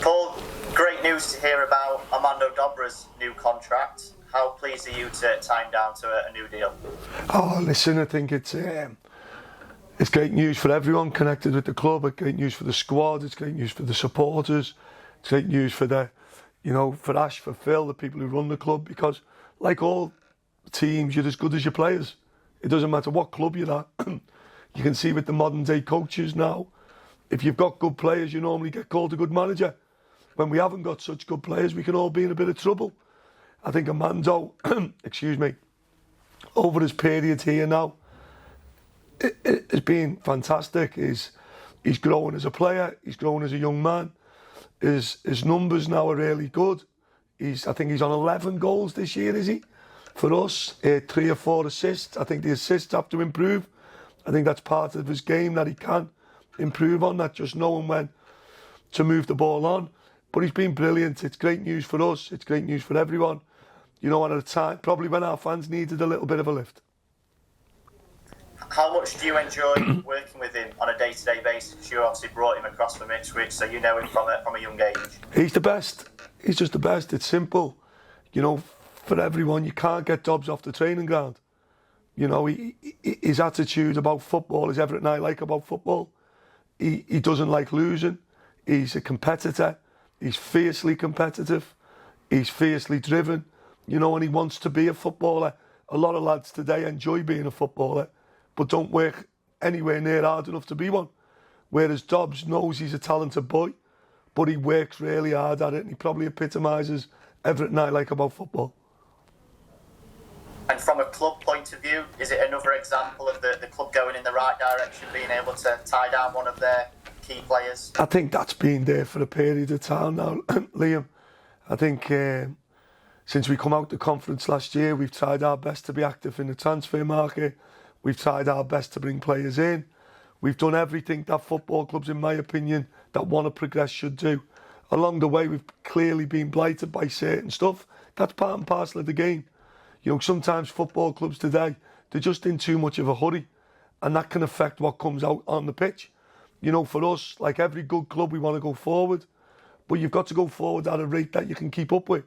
Paul, great news to hear about Armando Dobra's new contract. How pleased are you to tie him down to a new deal? Oh, listen, I think it's great news for everyone connected with the club. It's great news for the squad. It's great news for the supporters. It's great news for for Ash, for Phil, the people who run the club. Because, like all teams, you're as good as your players. It doesn't matter what club you're at. You can see with the modern day coaches now, if you've got good players, you normally get called a good manager. When we haven't got such good players, we can all be in a bit of trouble. I think Armando, excuse me, over his period here now, it has been fantastic. He's growing as a player. He's growing as a young man. His numbers now are really good. I think he's on 11 goals this year, is he? For us, 3 or 4 assists. I think the assists have to improve. I think that's part of his game that he can improve on, not just knowing when to move the ball on. But he's been brilliant. It's great news for us. It's great news for everyone. You know, at a time, probably when our fans needed a little bit of a lift. How much do you enjoy working with him on a day-to-day basis? You obviously brought him across from Ipswich, so you know him from a young age. He's the best. He's just the best. It's simple. You know, for everyone, you can't get Dobbs off the training ground. You know, his attitude about football is everything I like about football. He doesn't like losing. He's a competitor. He's fiercely competitive. He's fiercely driven. You know, and he wants to be a footballer. A lot of lads today enjoy being a footballer, but don't work anywhere near hard enough to be one. Whereas Dobbs knows he's a talented boy, but he works really hard at it, and he probably epitomises everything I like about football. And from a club point of view, is it another example of the club going in the right direction, being able to tie down one of their key players? I think that's been there for a period of time now, Liam. I think since we come out the conference last year, we've tried our best to be active in the transfer market. We've tried our best to bring players in. We've done everything that football clubs, in my opinion, that want to progress should do. Along the way, we've clearly been blighted by certain stuff. That's part and parcel of the game. You know, sometimes football clubs today, they're just in too much of a hurry, and that can affect what comes out on the pitch. You know, for us, like every good club, we want to go forward, but you've got to go forward at a rate that you can keep up with.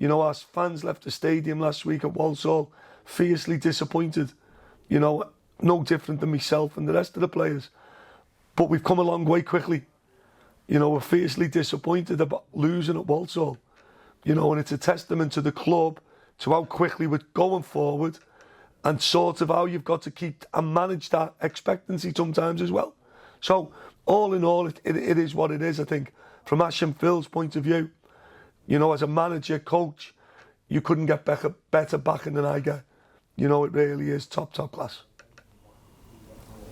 You know, our fans left the stadium last week at Walsall fiercely disappointed. You know, no different than myself and the rest of the players. But we've come a long way quickly. You know, we're fiercely disappointed about losing at Walsall. You know, and it's a testament to the club, to how quickly we're going forward, and sort of how you've got to keep and manage that expectancy sometimes as well. So, all in all, it is what it is, I think. From Ash and Phil's point of view, you know, as a manager, coach, you couldn't get better backing than I get. You know, it really is top class.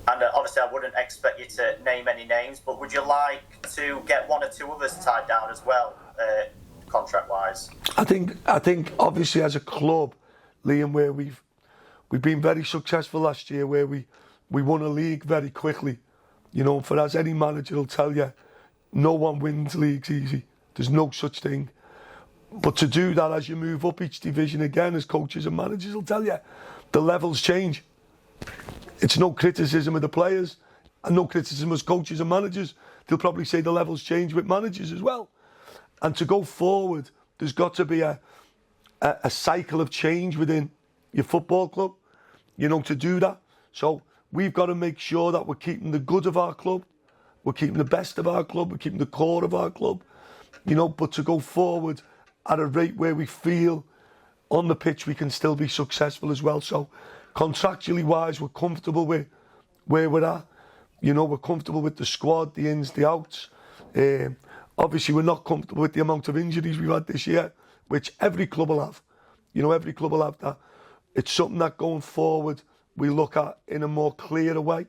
And obviously I wouldn't expect you to name any names, but would you like to get one or two others tied down as well, contract-wise? I think obviously as a club, Liam, where we've been very successful last year, where we won a league very quickly. You know, for as any manager will tell you, no one wins leagues easy. There's no such thing. But to do that as you move up each division again, as coaches and managers will tell you, the levels change. It's no criticism of the players and no criticism as coaches and managers. They'll probably say the levels change with managers as well. And to go forward, there's got to be a cycle of change within your football club, you know, to do that. So we've got to make sure that we're keeping the good of our club, we're keeping the best of our club, we're keeping the core of our club, you know, but to go forward at a rate where we feel on the pitch we can still be successful as well. So contractually wise, we're comfortable with where we're at. You know, we're comfortable with the squad, the ins, the outs. Obviously, we're not comfortable with the amount of injuries we've had this year, which every club will have. You know, every club will have that. It's something that going forward we look at in a more clearer way.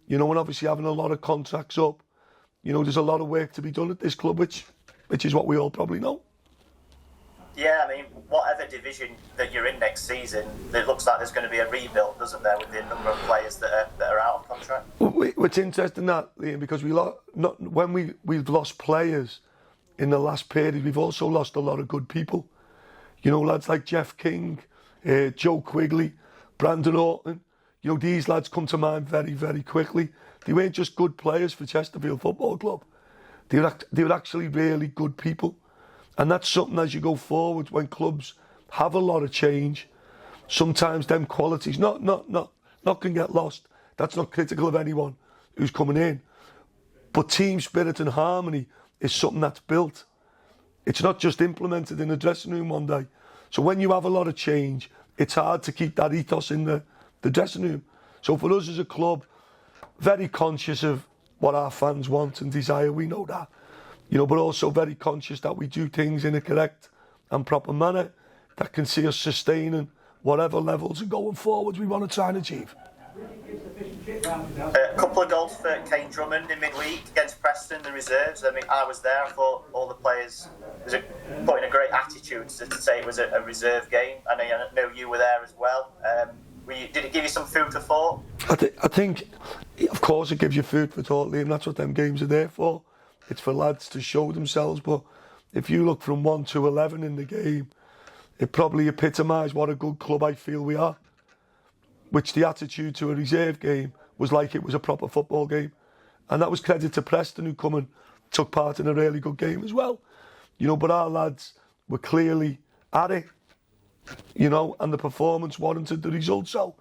You know, and obviously having a lot of contracts up, you know, there's a lot of work to be done at this club, which is what we all probably know. Yeah, I mean, whatever division that you're in next season, it looks like there's going to be a rebuild, doesn't there, with the number of players that are out of contract? It's interesting that, Liam, because when we've lost players in the last period, we've also lost a lot of good people. You know, lads like Jeff King, Joe Quigley, Brandon Orton. You know, these lads come to mind very, very quickly. They weren't just good players for Chesterfield Football Club. they were actually really good people. And that's something as you go forward, when clubs have a lot of change, sometimes them qualities not can get lost. That's not critical of anyone who's coming in. But team spirit and harmony is something that's built. It's not just implemented in the dressing room one day. So when you have a lot of change, it's hard to keep that ethos in the dressing room. So for us as a club, very conscious of what our fans want and desire, we know that. But also very conscious that we do things in a correct and proper manner that can see us sustaining whatever levels and going forwards we want to try and achieve. A couple of goals for Kane Drummond in midweek against Preston, the reserves. I mean, I was there. I thought all the players put in a great attitude to say it was a reserve game. I know you were there as well. Did it give you some food for thought? I think, of course, it gives you food for thought, Liam. That's what them games are there for. It's for lads to show themselves. But if you look from 1 to 11 in the game, it probably epitomised what a good club I feel we are. Which the attitude to a reserve game was like it was a proper football game. And that was credit to Preston, who come and took part in a really good game as well. But our lads were clearly at it, and the performance warranted the result. So,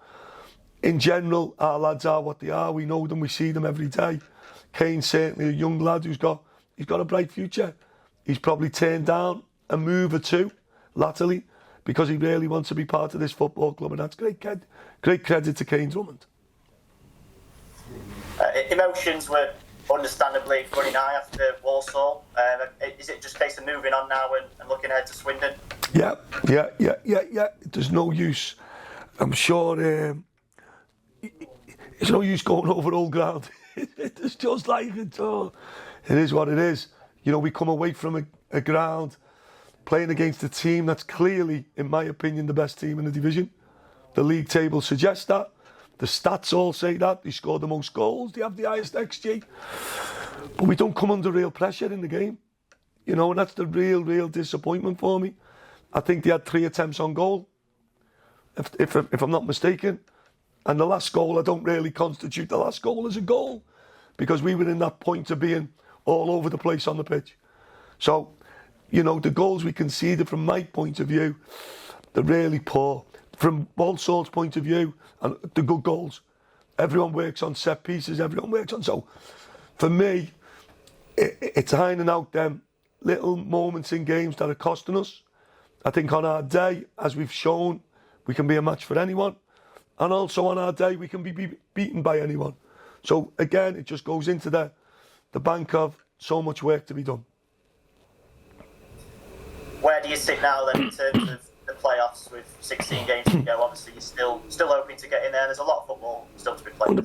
in general, our lads are what they are. We know them, we see them every day. Kane's certainly a young lad he's got a bright future. He's probably turned down a move or two latterly, because he really wants to be part of this football club, and that's great credit to Kane Drummond. Emotions were understandably running high after Walsall. Is it just a case of moving on now and looking ahead to Swindon? Yeah. There's no use. I'm sure there's no use going over old ground. It's just like it all. It is what it is. We come away from a ground playing against a team that's clearly, in my opinion, the best team in the division. The league table suggests that. The stats all say that. They score the most goals. They have the highest XG. But we don't come under real pressure in the game. And that's the real disappointment for me. I think they had 3 attempts on goal, if I'm not mistaken. And the last goal, I don't really constitute the last goal as a goal, because we were in that point of being all over the place on the pitch. So, the goals we conceded, from my point of view, they're really poor. From Walsall's point of view, and the good goals, everyone works on set pieces, So, for me, it's ironing out them little moments in games that are costing us. I think on our day, as we've shown, we can be a match for anyone. And also on our day, we can be beaten by anyone. So, again, it just goes into the bank of so much work to be done. Where do you sit now then in terms of the playoffs with 16 games to go? Obviously, you're still hoping to get in there. There's a lot of football still to be played.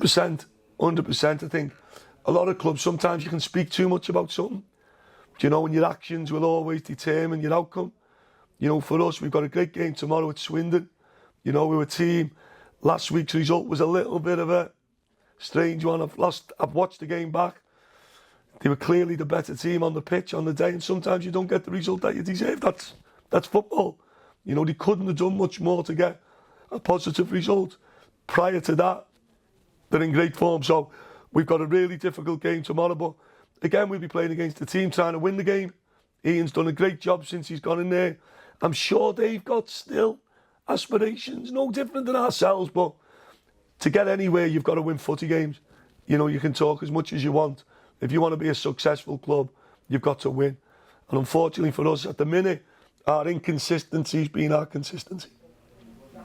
100%. I think a lot of clubs, sometimes you can speak too much about something, and your actions will always determine your outcome. For us, we've got a great game tomorrow at Swindon. We're a team. Last week's result was a little bit of a strange one. I've watched the game back. They were clearly the better team on the pitch on the day, and sometimes you don't get the result that you deserve. That's football. They couldn't have done much more to get a positive result. Prior to that, they're in great form. So we've got a really difficult game tomorrow, but again, we'll be playing against a team trying to win the game. Ian's done a great job since he's gone in there. I'm sure they've got still aspirations, no different than ourselves, but to get anywhere, you've got to win footy games. You can talk as much as you want. If you want to be a successful club, you've got to win. And unfortunately for us, at the minute, our inconsistency's been our consistency. Do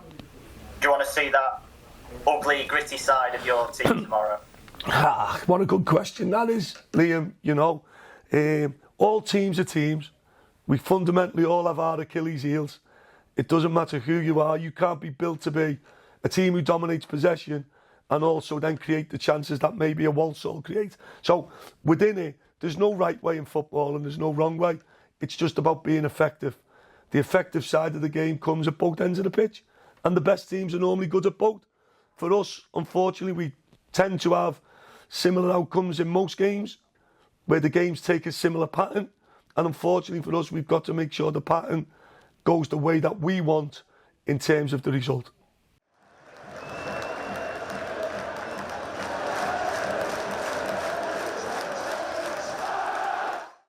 you want to see that ugly, gritty side of your team tomorrow? What a good question that is, Liam. All teams are teams. We fundamentally all have our Achilles heels. It doesn't matter who you are. You can't be built to be a team who dominates possession and also then create the chances that maybe a Walsall create. So within it, there's no right way in football and there's no wrong way. It's just about being effective. The effective side of the game comes at both ends of the pitch, and the best teams are normally good at both. For us, unfortunately, we tend to have similar outcomes in most games, where the games take a similar pattern. And unfortunately for us, we've got to make sure the pattern goes the way that we want in terms of the result.